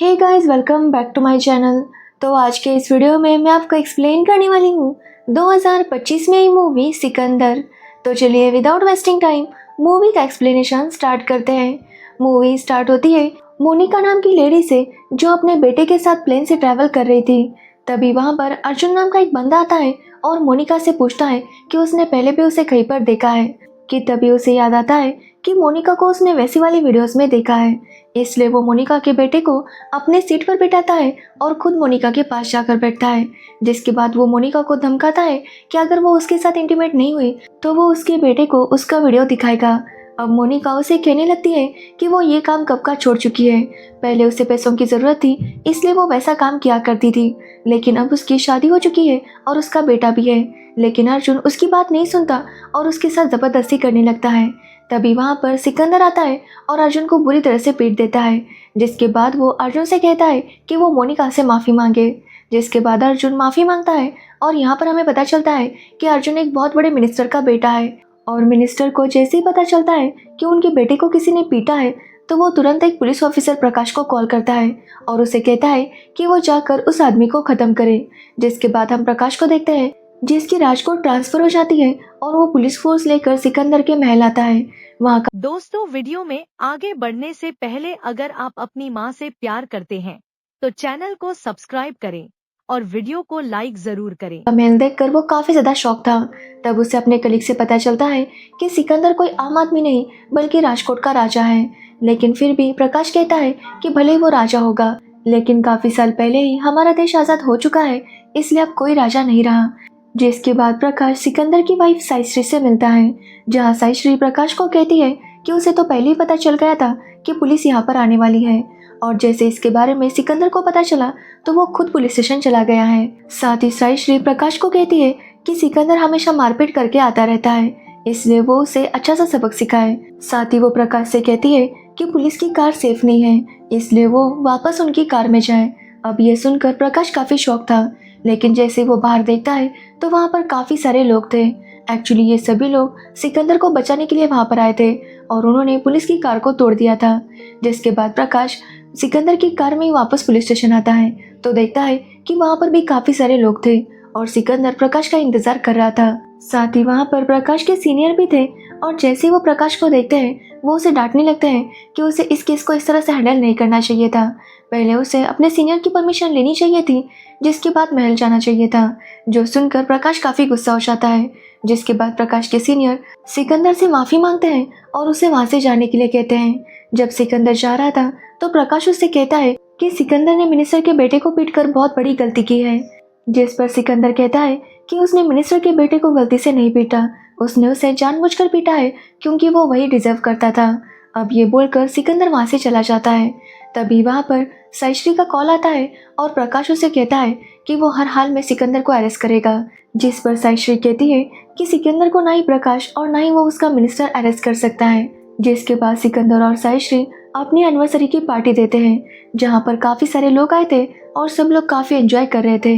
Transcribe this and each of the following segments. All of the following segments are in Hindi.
Hey guys, welcome back to my channel. तो आज के इस वीडियो में मैं आपको एक्सप्लेन करने वाली हूँ 2025 में आई मूवी सिकंदर। तो चलिए विदाउट वेस्टिंग टाइम मूवी का एक्सप्लेनेशन स्टार्ट करते हैं। मूवी स्टार्ट होती है मोनिका नाम की लेडी से, जो अपने बेटे के साथ प्लेन से ट्रैवल कर रही थी। तभी वहाँ पर अर्जुन नाम का एक बंदा आता है और मोनिका से पूछता है कि उसने पहले भी उसे कहीं पर देखा है। कि तभी उसे याद आता है कि मोनिका को उसने वैसी वाली वीडियोस में देखा है। इसलिए वो मोनिका के बेटे को अपने सीट पर बिठाता है और खुद मोनिका के पास जाकर बैठता है। जिसके बाद वो मोनिका को धमकाता है कि अगर वो उसके साथ इंटीमेट नहीं हुई तो वो उसके बेटे को उसका वीडियो दिखाएगा। अब मोनिका उसे कहने लगती है कि वो ये काम कब का छोड़ चुकी है। पहले उसे पैसों की ज़रूरत थी, इसलिए वो वैसा काम किया करती थी, लेकिन अब उसकी शादी हो चुकी है और उसका बेटा भी है। लेकिन अर्जुन उसकी बात नहीं सुनता और उसके साथ ज़बरदस्ती करने लगता है। तभी वहाँ पर सिकंदर आता है और अर्जुन को बुरी तरह से पीट देता है। जिसके बाद वो अर्जुन से कहता है कि वो मोनिका से माफ़ी मांगे। जिसके बाद अर्जुन माफ़ी मांगता है और यहाँ पर हमें पता चलता है कि अर्जुन एक बहुत बड़े मिनिस्टर का बेटा है। और मिनिस्टर को जैसे ही पता चलता है कि उनके बेटे को किसी ने पीटा है, तो वो तुरंत एक पुलिस ऑफिसर प्रकाश को कॉल करता है और उसे कहता है कि वो जाकर उस आदमी को ख़त्म करे। जिसके बाद हम प्रकाश को देखते हैं, जिसकी राजकोट ट्रांसफर हो जाती है और वो पुलिस फोर्स लेकर सिकंदर के महल आता है। वहाँ का दोस्तों, वीडियो में आगे बढ़ने से पहले अगर आप अपनी माँ से प्यार करते हैं तो चैनल को सब्सक्राइब करें और वीडियो को लाइक जरूर करें। महल देखकर वो काफ़ी ज़्यादा शॉक था। तब उसे अपने कलीग से पता चलता है कि सिकंदर कोई आम आदमी नहीं बल्कि राजकोट का राजा है। लेकिन फिर भी प्रकाश कहता है कि भले ही वो राजा होगा, लेकिन काफ़ी साल पहले ही हमारा देश आज़ाद हो चुका है, इसलिए अब कोई राजा नहीं रहा। जिसके बाद प्रकाश सिकंदर की वाइफ साइश्री से मिलता है, जहाँ साइश्री प्रकाश को कहती है कि उसे तो पहले ही पता चल गया था कि पुलिस यहाँ पर आने वाली है। और जैसे इसके बारे में सिकंदर को पता चला तो वो खुद पुलिस स्टेशन चला गया है। साथ ही साइश्री प्रकाश को कहती है कि सिकंदर हमेशा मारपीट करके आता रहता है, इसलिए वो उसे अच्छा सा सबक सिखाए। साथ ही वो प्रकाश से कहती है कि पुलिस की कार सेफ नहीं है, इसलिए वो वापस उनकी कार में जाए। अब ये सुनकर प्रकाश काफ़ी शॉक था, लेकिन जैसे वो बाहर देखता है तो वहाँ पर काफ़ी सारे लोग थे। एक्चुअली ये सभी लोग सिकंदर को बचाने के लिए वहाँ पर आए थे और उन्होंने पुलिस की कार को तोड़ दिया था। जिसके बाद प्रकाश सिकंदर की कार में ही वापस पुलिस स्टेशन आता है तो देखता है कि वहाँ पर भी काफ़ी सारे लोग थे और सिकंदर प्रकाश का इंतजार कर रहा था। साथ ही वहाँ पर प्रकाश के सीनियर भी थे और जैसे ही वो प्रकाश को देखते हैं वो उसे डांटने लगते हैं कि उसे इस केस को इस तरह से हैंडल नहीं करना चाहिए था। पहले उसे अपने सीनियर की परमिशन लेनी चाहिए थी, जिसके बाद महल जाना चाहिए था। जो सुनकर प्रकाश काफ़ी गुस्सा हो जाता है। जिसके बाद प्रकाश के सीनियर सिकंदर से माफ़ी मांगते हैं और उसे वहाँ से जाने के लिए कहते हैं। जब सिकंदर जा रहा था तो प्रकाश उससे कहता है कि सिकंदर ने मिनिस्टर के बेटे को पीटकर बहुत बड़ी गलती की है। जिस पर सिकंदर कहता है कि उसने मिनिस्टर के बेटे को गलती से नहीं पीटा, उसने उसे जानबूझकर पीटा है क्योंकि वो वही डिजर्व करता था। अब ये बोलकर सिकंदर वहाँ से चला जाता है। तभी वहाँ पर साइश्री का कॉल आता है और प्रकाश उसे कहता है कि वो हर हाल में सिकंदर को अरेस्ट करेगा। जिस पर साइश्री कहती है कि सिकंदर को ना ही प्रकाश और ना ही वो उसका मिनिस्टर अरेस्ट कर सकता है। जिसके बाद सिकंदर और साइश्री अपनी एनिवर्सरी की पार्टी देते हैं, जहाँ पर काफ़ी सारे लोग आए थे और सब लोग काफ़ी एंजॉय कर रहे थे।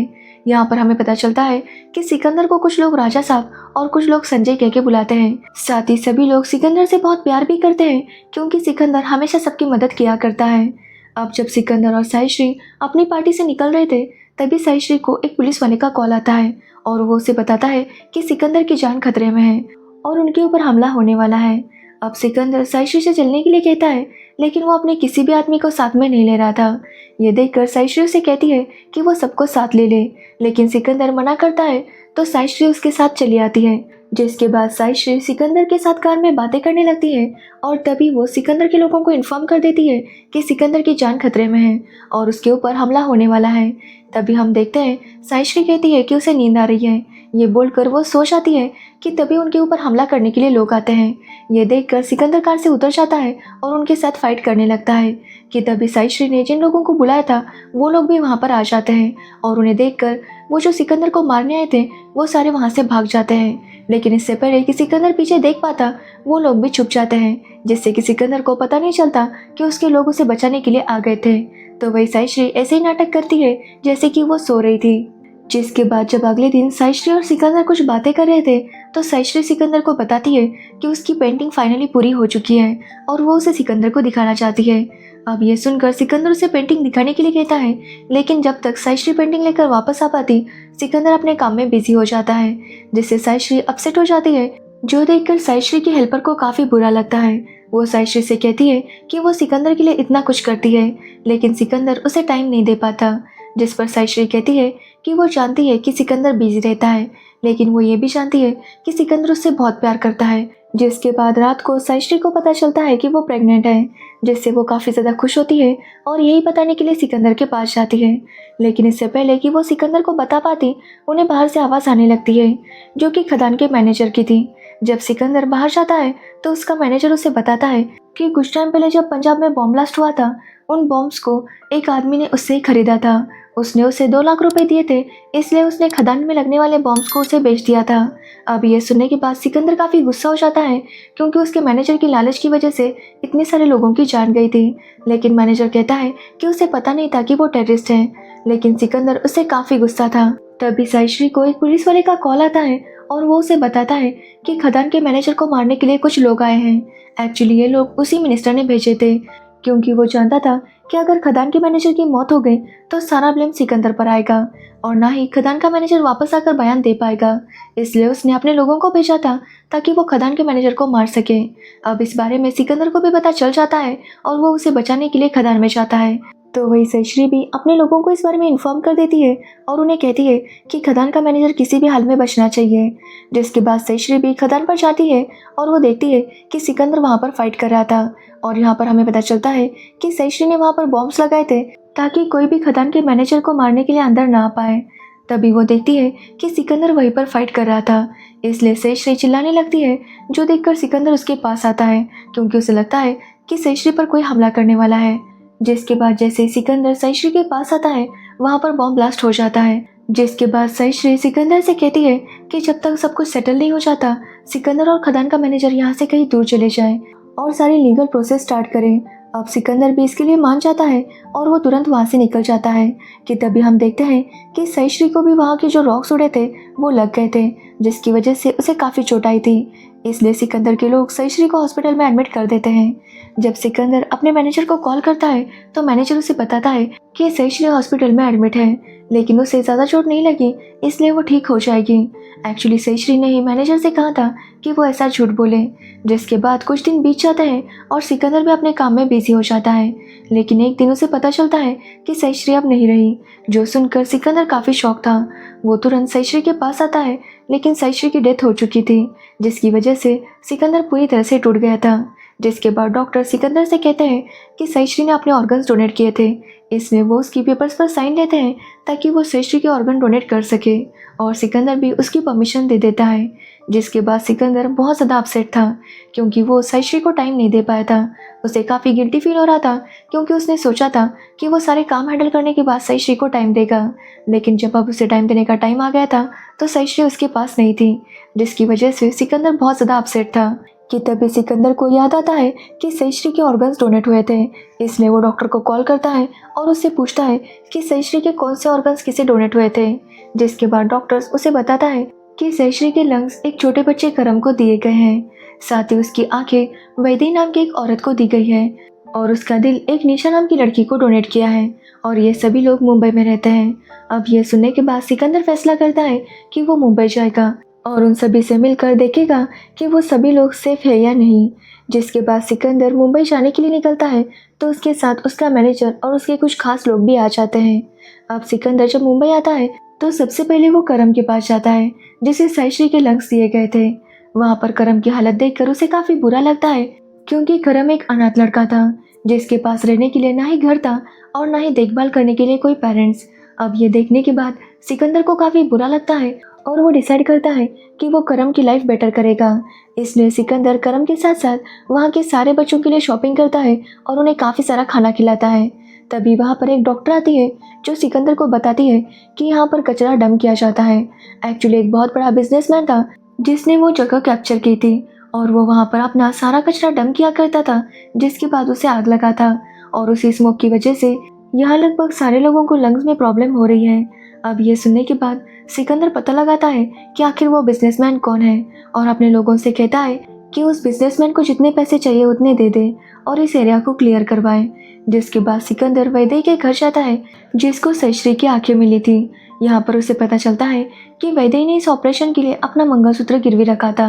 यहाँ पर हमें पता चलता है कि सिकंदर को कुछ लोग राजा साहब और कुछ लोग संजय कह के बुलाते हैं। साथ ही सभी लोग सिकंदर से बहुत प्यार भी करते हैं, क्योंकि सिकंदर हमेशा सबकी मदद किया करता है। अब जब सिकंदर और साइश्री अपनी पार्टी से निकल रहे थे, तभी साइश्री को एक पुलिस वाले का कॉल आता है और वो उसे बताता है कि सिकंदर की जान खतरे में है और उनके ऊपर हमला होने वाला है। अब सिकंदर साइश्री से चलने के लिए कहता है, लेकिन वो अपने किसी भी आदमी को साथ में नहीं ले रहा था। ये देखकर साइश्री उसे कहती है कि वो सबको साथ ले ले, लेकिन सिकंदर मना करता है तो साइश्री उसके साथ चली आती है। जिसके बाद साइश्री सिकंदर के साथ कार में बातें करने लगती है और तभी वो सिकंदर के लोगों को इन्फॉर्म कर देती है कि सिकंदर की जान खतरे में है और उसके ऊपर हमला होने वाला है। तभी हम देखते हैं साइश्री कहती है कि उसे नींद आ रही है। ये बोलकर वो सो जाती है कि तभी उनके ऊपर हमला करने के लिए लोग आते हैं। ये देखकर सिकंदर कार से उतर जाता है और उनके साथ फाइट करने लगता है। कि तभी साइश्री ने जिन लोगों को बुलाया था वो लोग भी वहाँ पर आ जाते हैं और उन्हें देखकर वो जो सिकंदर को मारने आए थे वो सारे वहाँ से भाग जाते हैं। लेकिन इससे पहले कि सिकंदर पीछे देख पाता, वो लोग भी छुप जाते हैं, जिससे कि सिकंदर को पता नहीं चलता कि उसके लोग उसे बचाने के लिए आ गए थे। तो वही साइश्री ऐसे ही नाटक करती है जैसे कि वो सो रही थी। जिसके बाद जब अगले दिन साइश्री और सिकंदर कुछ बातें कर रहे थे तो साइश्री सिकंदर को बताती है कि उसकी पेंटिंग फाइनली पूरी हो चुकी है और वो उसे सिकंदर को दिखाना चाहती है। अब ये सुनकर सिकंदर उसे पेंटिंग दिखाने के लिए कहता है, लेकिन जब तक साइश्री पेंटिंग लेकर वापस आ पाती, सिकंदर अपने काम में बिजी हो जाता है, जिससे साइश्री अपसेट हो जाती है, जो देखकर साइश्री की हेल्पर को काफ़ी बुरा लगता है। वो साइश्री से कहती है कि वो सिकंदर के लिए इतना कुछ करती है, लेकिन सिकंदर उसे टाइम नहीं दे पाता, जिस पर साइश्री कहती है कि वो जानती है कि सिकंदर बिजी रहता है, लेकिन वो ये भी जानती है कि सिकंदर उससे बहुत प्यार करता है। जिसके बाद रात को साइश्री को पता चलता है कि वो प्रेग्नेंट है, जिससे वो काफ़ी ज़्यादा खुश होती है और यही बताने के लिए सिकंदर के पास जाती है। लेकिन इससे पहले कि वो सिकंदर को बता पाती, उन्हें बाहर से आवाज़ आने लगती है, जो कि खदान के मैनेजर की थी। जब सिकंदर बाहर जाता है तो उसका मैनेजर उसे बताता है कि कुछ टाइम पहले जब पंजाब में बॉम्ब ब्लास्ट हुआ था, उन बॉम्ब्स को एक आदमी ने उससे ही खरीदा था। उसने उसे 2 लाख रुपए दिए थे, इसलिए उसने खदान में लगने वाले बॉम्ब्स को उसे बेच दिया था। अब ये सुनने के बाद सिकंदर काफ़ी गुस्सा हो जाता है, क्योंकि उसके मैनेजर की लालच की वजह से इतने सारे लोगों की जान गई थी। लेकिन मैनेजर कहता है कि उसे पता नहीं था कि वो टेररिस्ट है, लेकिन सिकंदर उससे काफ़ी गुस्सा था। तभी साइश्री को एक पुलिस वाले का कॉल आता है और वो उसे बताता है कि खदान के मैनेजर को मारने के लिए कुछ लोग आए हैं। एक्चुअली ये लोग उसी मिनिस्टर ने भेजे थे, क्योंकि वो जानता था कि अगर खदान के मैनेजर की मौत हो गई तो सारा ब्लेम सिकंदर पर आएगा और ना ही खदान का मैनेजर वापस आकर बयान दे पाएगा। इसलिए उसने अपने लोगों को भेजा था ताकि वो खदान के मैनेजर को मार सके। अब इस बारे में सिकंदर को भी पता चल जाता है और वो उसे बचाने के लिए खदान में जाता है। तो वही साइश्री भी अपने लोगों को इस बारे में इन्फॉर्म कर देती है और उन्हें कहती है कि खदान का मैनेजर किसी भी हाल में बचना चाहिए। जिसके बाद साइश्री भी खदान पर जाती है और वो देखती है कि सिकंदर वहाँ पर फाइट कर रहा था, और यहाँ पर हमें पता चलता है कि साइश्री ने वहाँ पर बॉम्ब्स लगाए थे ताकि कोई भी खदान के मैनेजर को मारने के लिए अंदर ना आ पाए। तभी वो देखती है कि सिकंदर वहीं पर फाइट कर रहा था, इसलिए साइश्री चिल्लाने लगती है, जो देखकर सिकंदर उसके पास आता है, क्योंकि उसे लगता है कि साइश्री पर कोई हमला करने वाला है। जिसके बाद जैसे सिकंदर साइश्री के पास आता है, वहाँ पर बॉम्ब ब्लास्ट हो जाता है। जिसके बाद साइश्री सिकंदर से कहती है कि जब तक सब कुछ सेटल नहीं हो जाता, सिकंदर और खदान का मैनेजर यहाँ से कहीं दूर चले जाएं और सारी लीगल प्रोसेस स्टार्ट करें। अब सिकंदर भी इसके लिए मान जाता है और वो तुरंत वहाँ से निकल जाता है कि तभी हम देखते हैं कि साइश्री को भी वहाँ के जो रॉक्स उड़े थे वो लग गए थे, जिसकी वजह से उसे काफ़ी चोट आई थी। इसलिए सिकंदर के लोग साइश्री को हॉस्पिटल में एडमिट कर देते हैं। जब सिकंदर अपने मैनेजर को कॉल करता है तो मैनेजर उसे बताता है कि साइश्री हॉस्पिटल में एडमिट है, लेकिन उसे ज़्यादा चोट नहीं लगी, इसलिए वो ठीक हो जाएगी। एक्चुअली साइश्री ने ही मैनेजर से कहा था कि वो ऐसा झूठ बोले। जिसके बाद कुछ दिन बीत जाते हैं और सिकंदर भी अपने काम में बिजी हो जाता है, लेकिन एक दिन उसे पता चलता है कि साइश्री अब नहीं रही, जो सुनकर सिकंदर काफ़ी शॉक था। वो तुरंत साइश्री के पास आता है, लेकिन साइश्री की डेथ हो चुकी थी, जिसकी वजह से सिकंदर पूरी तरह से टूट गया था। जिसके बाद डॉक्टर सिकंदर से कहते हैं कि साइश्री ने अपने ऑर्गन्स डोनेट किए थे, इसमें वो उसकी पेपर्स पर साइन लेते हैं ताकि वो साइश्री के ऑर्गन डोनेट कर सके, और सिकंदर भी उसकी परमिशन दे देता है। जिसके बाद सिकंदर बहुत ज़्यादा अपसेट था, क्योंकि वो साइश्री को टाइम नहीं दे पाया था। उसे काफ़ी गिल्टी फील हो रहा था, क्योंकि उसने सोचा था कि वो सारे काम हैंडल करने के बाद साइश्री को टाइम देगा, लेकिन जब अब उसे टाइम देने का टाइम आ गया था तो साइश्री उसके पास नहीं थी, जिसकी वजह से सिकंदर बहुत ज़्यादा अपसेट था। कि तभी सिकंदर को याद आता है कि साइश्री के ऑर्गन्स डोनेट हुए थे, इसलिए वो डॉक्टर को कॉल करता है और उससे पूछता है कि साइश्री के कौन से ऑर्गन्स किसे डोनेट हुए थे। जिसके बाद डॉक्टर उसे बताता है कि साइश्री के लंग्स एक छोटे बच्चे करम को दिए गए हैं, साथ ही उसकी आंखें वैदेही नाम की एक औरत को दी गई है, और उसका दिल एक निशा नाम की लड़की को डोनेट किया है, और ये सभी लोग मुंबई में रहते हैं। अब ये सुनने के बाद सिकंदर फैसला करता है कि वो मुंबई जाएगा और उन सभी से मिलकर देखेगा कि वो सभी लोग सेफ है या नहीं। जिसके बाद सिकंदर मुंबई जाने के लिए निकलता है तो उसके साथ उसका मैनेजर और उसके कुछ खास लोग भी आ जाते हैं। अब सिकंदर जब मुंबई आता है तो सबसे पहले वो करम के पास जाता है, जिसे साइश्री के लंग्स दिए गए थे। वहाँ पर करम की हालत देखकर उसे काफ़ी बुरा लगता है, क्योंकि करम एक अनाथ लड़का था जिसके पास रहने के लिए ना ही घर था और ना ही देखभाल करने के लिए कोई पेरेंट्स। अब ये देखने के बाद सिकंदर को काफ़ी बुरा लगता है और वो डिसाइड करता है कि वो करम की लाइफ बेटर करेगा। इसलिए सिकंदर करम के साथ साथ वहाँ के सारे बच्चों के लिए शॉपिंग करता है और उन्हें काफ़ी सारा खाना खिलाता है। तभी वहाँ पर एक डॉक्टर आती है जो सिकंदर को बताती है कि यहाँ पर कचरा डंप किया जाता है। एक्चुअली एक बहुत बड़ा बिजनेसमैन था जिसने वो जगह कैप्चर की थी, और वो वहाँ पर अपना सारा कचरा डंप किया करता था, जिसके बाद उसे आग लगा था, और उसी स्मोक की वजह से यहाँ लगभग सारे लोगों को लंग्स में प्रॉब्लम हो रही है। अब ये सुनने के बाद सिकंदर पता लगाता है कि आखिर वो बिजनेसमैन कौन है, और अपने लोगों से कहता है कि उस बिजनेसमैन को जितने पैसे चाहिए उतने दे दे और इस एरिया को क्लियर करवाए। जिसके बाद सिकंदर वैदेही के घर जाता है जिसको सहीश्री की आंखें मिली थी। यहाँ पर उसे पता चलता है कि वैदेही ने इस ऑपरेशन के लिए अपना मंगलसूत्र गिरवी रखा था।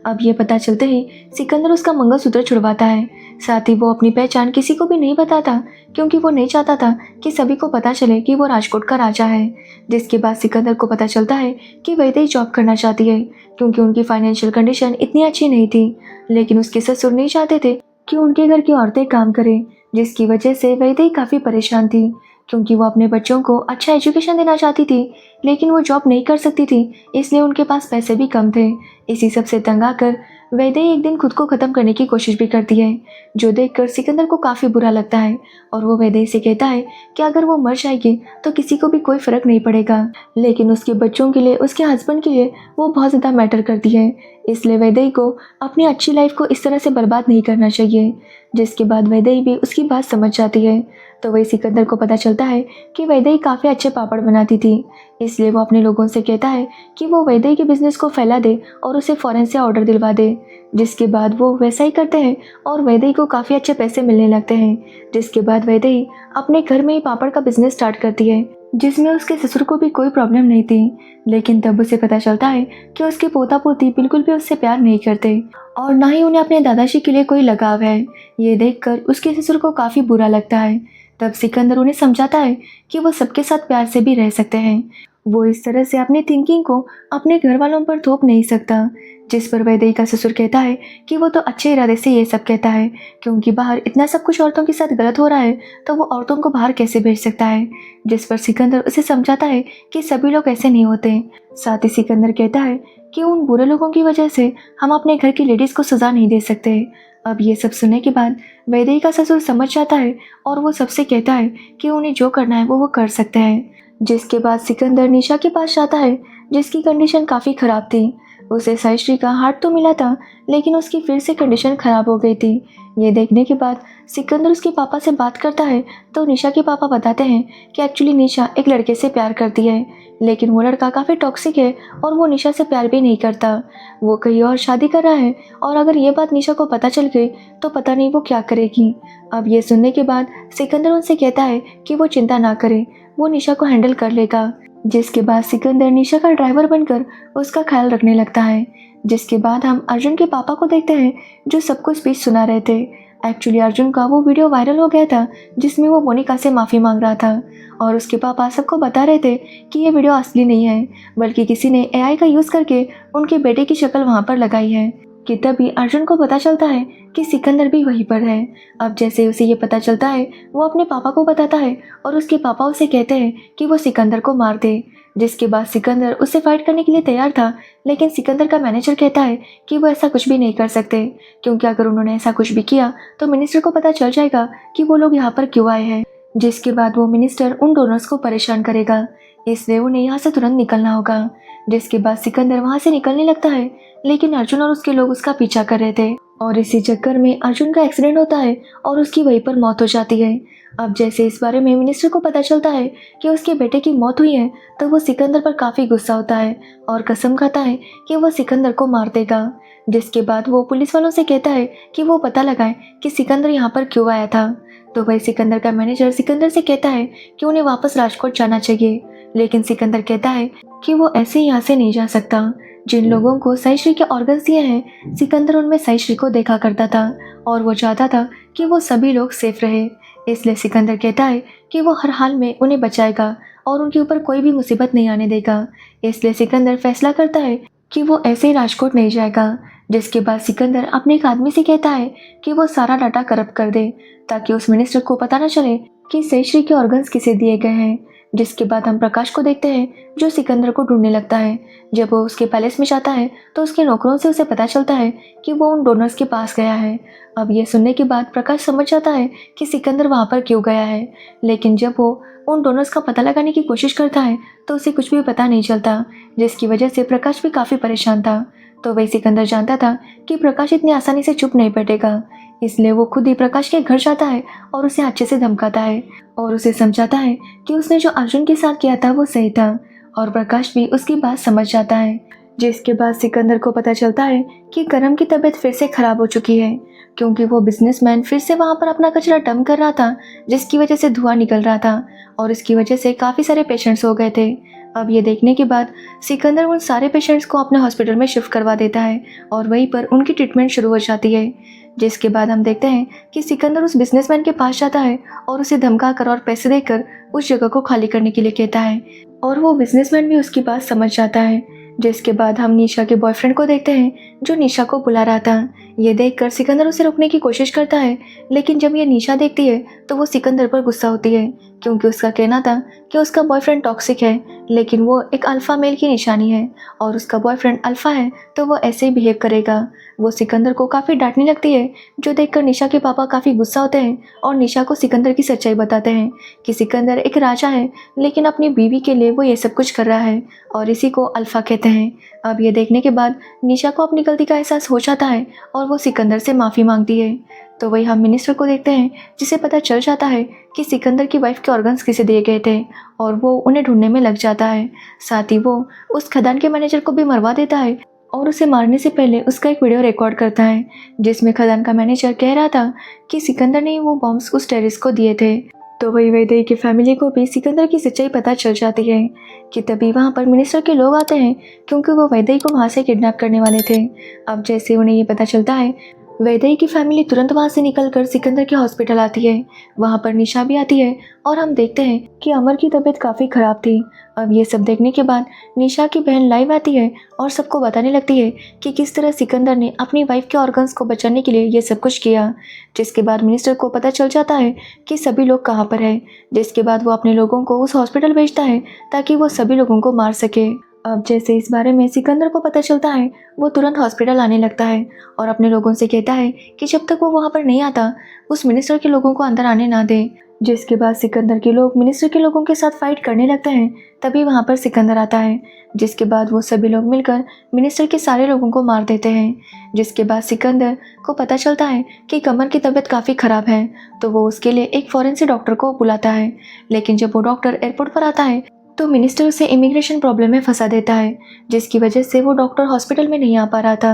अब ये पता चलते ही सिकंदर उसका मंगलसूत्र छुड़वाता है। साथ ही वो अपनी पहचान किसी को भी नहीं बताता क्योंकि वो नहीं चाहता था कि सभी को पता चले कि वो राजकोट का राजा है। जिसके बाद सिकंदर को पता चलता है कि वैदेही जॉब करना चाहती है क्योंकि उनकी फाइनेंशियल कंडीशन इतनी अच्छी नहीं थी। लेकिन उसके ससुर नहीं चाहते थे कि उनके घर की औरतें काम करें, जिसकी वजह से वैदेही काफ़ी परेशान थी क्योंकि वो अपने बच्चों को अच्छा एजुकेशन देना चाहती थी। लेकिन वो जॉब नहीं कर सकती थी, इसलिए उनके पास पैसे भी कम थे। इसी सब से तंग आकर वैदेही एक दिन खुद को ख़त्म करने की कोशिश भी करती है, जो देखकर सिकंदर को काफ़ी बुरा लगता है और वो वैदेही से कहता है कि अगर वो मर जाएगी तो किसी को भी कोई फ़र्क नहीं पड़ेगा, लेकिन उसके बच्चों के लिए, उसके हस्बैंड के लिए वो बहुत ज़्यादा मैटर करती है। इसलिए वैदेही को अपनी अच्छी लाइफ को इस तरह से बर्बाद नहीं करना चाहिए। जिसके बाद वैदेही भी उसकी बात समझ जाती है। तो वही सिकंदर को पता चलता है कि वैदेही काफ़ी अच्छे पापड़ बनाती थी, इसलिए वो अपने लोगों से कहता है कि वो वैदेही के बिजनेस को फैला दे और उसे फ़ौरन से ऑर्डर दिलवा दे। जिसके बाद वो वैसा ही करते हैं और वैदेही को काफ़ी अच्छे पैसे मिलने लगते हैं। जिसके बाद वैदेही अपने घर में ही पापड़ का बिजनेस स्टार्ट करती है, जिसमें उसके ससुर को भी कोई प्रॉब्लम नहीं थी। लेकिन तब उसे पता चलता है कि उसके पोता पोती बिल्कुल भी उससे प्यार नहीं करते और ना ही उन्हें अपने दादाजी के लिए कोई लगाव है। ये देखकर उसके ससुर को काफ़ी बुरा लगता है। तब सिकंदर उन्हें समझाता है कि वो सबके साथ प्यार से भी रह सकते हैं। वो इस तरह से अपनी थिंकिंग को अपने घर वालों पर थोप नहीं सकता। जिस पर वैदेही का ससुर कहता है कि वो तो अच्छे इरादे से ये सब कहता है क्योंकि बाहर इतना सब कुछ औरतों के साथ गलत हो रहा है तो वो औरतों को बाहर कैसे भेज सकता है। जिस पर सिकंदर उसे समझाता है कि सभी लोग ऐसे नहीं होते। साथ ही सिकंदर कहता है कि उन बुरे लोगों की वजह से हम अपने घर की लेडीज़ को सज़ा नहीं दे सकते। अब ये सब सुनने के बाद वैदेही का ससुर समझ जाता है और वो सबसे कहता है कि उन्हें जो करना है वो कर सकते हैं। जिसके बाद सिकंदर निशा के पास जाता है जिसकी कंडीशन काफ़ी ख़राब थी। उसे सहीश्री का हार्ट तो मिला था लेकिन उसकी फिर से कंडीशन ख़राब हो गई थी। ये देखने के बाद सिकंदर उसके पापा से बात करता है तो निशा के पापा बताते हैं कि एक्चुअली निशा एक लड़के से प्यार करती है, लेकिन वो लड़का काफ़ी टॉक्सिक है और वो निशा से प्यार भी नहीं करता। वो कहीं और शादी कर रहा है और अगर ये बात निशा को पता चल गई तो पता नहीं वो क्या करेगी। अब ये सुनने के बाद सिकंदर उनसे कहता है कि वो चिंता ना करे, वो निशा को हैंडल कर लेगा। जिसके बाद सिकंदर निशा का ड्राइवर बनकर उसका ख्याल रखने लगता है। जिसके बाद हम अर्जुन के पापा को देखते हैं जो सबको स्पीच सुना रहे थे। एक्चुअली अर्जुन का वो वीडियो वायरल हो गया था जिसमें वो मोनिका से माफ़ी मांग रहा था और उसके पापा सबको बता रहे थे कि ये वीडियो असली नहीं है बल्कि किसी ने एआई का यूज़ करके उनके बेटे की शक्ल वहाँ पर लगाई है। कि तभी अर्जुन को पता चलता है कि सिकंदर भी वहीं पर है। अब जैसे उसे ये पता चलता है वो अपने पापा को बताता है और उसके पापा उसे कहते हैं कि वो सिकंदर को मार दे। जिसके बाद सिकंदर उससे फाइट करने के लिए तैयार था, लेकिन सिकंदर का मैनेजर कहता है कि वो ऐसा कुछ भी नहीं कर सकते क्योंकि अगर उन्होंने ऐसा कुछ भी किया तो मिनिस्टर को पता चल जाएगा कि वो लोग यहाँ पर क्यों आए हैं। जिसके बाद वो मिनिस्टर उन डोनर्स को परेशान करेगा, इसलिए उन्हें यहाँ से तुरंत निकलना होगा। जिसके बाद सिकंदर वहाँ से निकलने लगता है, लेकिन अर्जुन और उसके लोग उसका पीछा कर रहे थे और इसी चक्कर में अर्जुन का एक्सीडेंट होता है और उसकी वहीं पर मौत हो जाती है। अब जैसे इस बारे में मिनिस्टर को पता चलता है कि उसके बेटे की मौत हुई है तो वो सिकंदर पर काफ़ी गुस्सा होता है और कसम खाता है कि वो सिकंदर को मार देगा। जिसके बाद वो पुलिस वालों से कहता है कि वो पता लगाए कि सिकंदर यहाँ पर क्यों आया था। तो वही सिकंदर का मैनेजर सिकंदर से कहता है कि उन्हें वापस राजकोट जाना चाहिए, लेकिन सिकंदर कहता है कि वो ऐसे यहाँ से नहीं जा सकता। जिन लोगों को सहीश्री के ऑर्गन्स दिए हैं सिकंदर उनमें सहीश्री को देखा करता था और वो चाहता था कि वो सभी लोग सेफ रहे। इसलिए सिकंदर कहता है कि वो हर हाल में उन्हें बचाएगा और उनके ऊपर कोई भी मुसीबत नहीं आने देगा। इसलिए सिकंदर फैसला करता है कि वो ऐसे ही राजकोट नहीं जाएगा। जिसके बाद सिकंदर अपने एक आदमी से कहता है कि वो सारा डाटा करप्ट कर दे ताकि उस मिनिस्टर को पता न चले कि सहीश्री के ऑर्गन्स किसे दिए गए हैं। जिसके बाद हम प्रकाश को देखते हैं जो सिकंदर को ढूंढने लगता है। जब वो उसके पैलेस में जाता है तो उसके नौकरों से उसे पता चलता है कि वो उन डोनर्स के पास गया है। अब ये सुनने के बाद प्रकाश समझ जाता है कि सिकंदर वहाँ पर क्यों गया है, लेकिन जब वो उन डोनर्स का पता लगाने की कोशिश करता है तो उसे कुछ भी पता नहीं चलता, जिसकी वजह से प्रकाश भी काफ़ी परेशान था। तो वही सिकंदर जानता था कि प्रकाश इतनी आसानी से चुप नहीं बैठेगा, इसलिए वो खुद ही प्रकाश के घर जाता है और उसे अच्छे से धमकाता है और उसे समझाता है कि उसने जो अर्जुन के साथ किया था वो सही था और प्रकाश भी उसकी बात समझ जाता है। जिसके बाद सिकंदर को पता चलता है कि करम की तबीयत फिर से खराब हो चुकी है, क्योंकि वो बिजनेसमैन फिर से वहाँ पर अपना कचरा डंप कर रहा था, जिसकी वजह से धुआं निकल रहा था और इसकी वजह से काफ़ी सारे पेशेंट्स हो गए थे। अब ये देखने के बाद सिकंदर उन सारे पेशेंट्स को अपने हॉस्पिटल में शिफ्ट करवा देता है और वहीं पर उनकी ट्रीटमेंट शुरू हो जाती है। जिसके बाद हम देखते हैं कि सिकंदर उस बिजनेसमैन के पास जाता है और उसे धमका कर और पैसे देकर उस जगह को खाली करने के लिए कहता है और वो बिजनेसमैन भी उसकी बात समझ जाता है। जिसके बाद हम निशा के बॉयफ्रेंड को देखते हैं जो निशा को बुला रहा था। ये देखकर सिकंदर उसे रोकने की कोशिश करता है, लेकिन जब ये निशा देखती है तो वो सिकंदर पर गुस्सा होती है, क्योंकि उसका कहना था कि उसका बॉयफ्रेंड टॉक्सिक है, लेकिन वो एक अल्फ़ा मेल की निशानी है और उसका बॉयफ्रेंड अल्फ़ा है तो वो ऐसे ही बिहेव करेगा। वो सिकंदर को काफ़ी डांटने लगती है, जो देखकर निशा के पापा काफ़ी गुस्सा होते हैं और निशा को सिकंदर की सच्चाई बताते हैं कि सिकंदर एक राजा है, लेकिन अपनी बीवी के लिए वो ये सब कुछ कर रहा है और इसी को अल्फ़ा कहते हैं। अब ये देखने के बाद निशा को अपनी गलती का एहसास हो जाता है और वो सिकंदर से माफ़ी मांगती है। तो वही हम मिनिस्टर को देखते हैं, जिसे पता चल जाता है कि सिकंदर की वाइफ के ऑर्गन्स किसे दिए गए थे और वो उन्हें ढूंढने में लग जाता है। साथ ही वो उस खदान के मैनेजर को भी मरवा देता है और उसे मारने से पहले उसका एक वीडियो रिकॉर्ड करता है, जिसमें खदान का मैनेजर कह रहा था कि सिकंदर ने वो बॉम्ब्स उस टेररिस्ट को दिए थे। तो वही वैदेही की फैमिली को भी सिकंदर की सच्चाई पता चल जाती है कि तभी वहाँ पर मिनिस्टर के लोग आते हैं, क्योंकि वो वैदेही को वहाँ से किडनैप करने वाले थे। अब जैसे उन्हें ये पता चलता है, वैदेही की फैमिली तुरंत वहाँ से निकलकर सिकंदर के हॉस्पिटल आती है। वहाँ पर निशा भी आती है और हम देखते हैं कि अमर की तबीयत काफ़ी ख़राब थी। अब ये सब देखने के बाद निशा की बहन लाइव आती है और सबको बताने लगती है कि किस तरह सिकंदर ने अपनी वाइफ के ऑर्गन्स को बचाने के लिए ये सब कुछ किया। जिसके बाद मिनिस्टर को पता चल जाता है कि सभी लोग कहाँ पर हैं। जिसके बाद वो अपने लोगों को उस हॉस्पिटल भेजता है ताकि वो सभी लोगों को मार सके। अब जैसे इस बारे में सिकंदर को पता चलता है, वो तुरंत हॉस्पिटल आने लगता है और अपने लोगों से कहता है कि जब तक वो वहाँ पर नहीं आता उस मिनिस्टर के लोगों को अंदर आने ना दे। जिसके बाद सिकंदर के लोग मिनिस्टर के लोगों के साथ फाइट करने लगते हैं। तभी वहाँ पर सिकंदर आता है, जिसके बाद वो सभी लोग मिलकर मिनिस्टर के सारे लोगों को मार देते हैं। जिसके बाद सिकंदर को पता चलता है कि कमर की तबीयत काफ़ी ख़राब है, तो वो उसके लिए एक फॉरेंसिक डॉक्टर को बुलाता है। लेकिन जब वो डॉक्टर एयरपोर्ट पर आता है तो मिनिस्टर उसे इमिग्रेशन प्रॉब्लम में फंसा देता है, जिसकी वजह से वो डॉक्टर हॉस्पिटल में नहीं आ पा रहा था।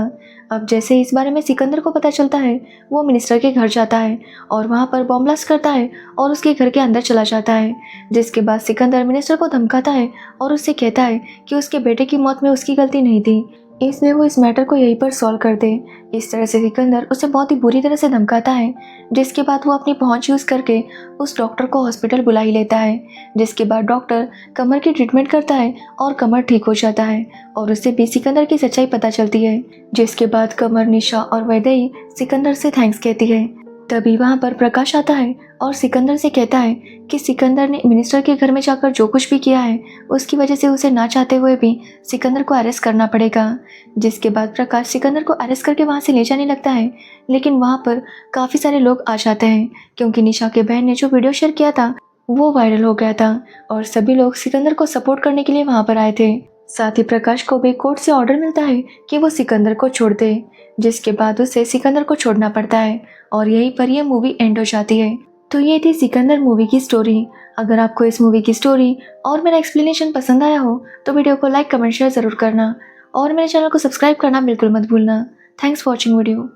अब जैसे इस बारे में सिकंदर को पता चलता है, वो मिनिस्टर के घर जाता है और वहाँ पर बॉम्ब ब्लास्ट करता है और उसके घर के अंदर चला जाता है। जिसके बाद सिकंदर मिनिस्टर को धमकाता है और उससे कहता है कि उसके बेटे की मौत में उसकी गलती नहीं थी, इसलिए वो इस मैटर को यहीं पर सॉल्व कर दे। इस तरह से सिकंदर उसे बहुत ही बुरी तरह से धमकाता है। जिसके बाद वो अपनी पहुंच यूज़ करके उस डॉक्टर को हॉस्पिटल बुला ही लेता है। जिसके बाद डॉक्टर कमर की ट्रीटमेंट करता है और कमर ठीक हो जाता है और उससे भी सिकंदर की सच्चाई पता चलती है। जिसके बाद कमर, निशा और वैदेही सिकंदर से थैंक्स कहती है। तभी वहाँ पर प्रकाश आता है और सिकंदर से कहता है कि सिकंदर ने मिनिस्टर के घर में जाकर जो कुछ भी किया है उसकी वजह से उसे ना चाहते हुए भी सिकंदर को अरेस्ट करना पड़ेगा। जिसके बाद प्रकाश सिकंदर को अरेस्ट करके वहाँ से ले जाने लगता है, लेकिन वहाँ पर काफ़ी सारे लोग आ जाते हैं, क्योंकि निशा के बहन ने जो वीडियो शेयर किया था वो वायरल हो गया था और सभी लोग सिकंदर को सपोर्ट करने के लिए वहाँ पर आए थे। साथ ही प्रकाश को भी कोर्ट से ऑर्डर मिलता है कि वो सिकंदर को छोड़ दे, जिसके बाद उसे सिकंदर को छोड़ना पड़ता है और यहीं पर यह मूवी एंड हो जाती है। तो ये थी सिकंदर मूवी की स्टोरी। अगर आपको इस मूवी की स्टोरी और मेरा एक्सप्लेनेशन पसंद आया हो तो वीडियो को लाइक, कमेंट, शेयर ज़रूर करना और मेरे चैनल को सब्सक्राइब करना बिल्कुल मत भूलना। Thanks for watching video.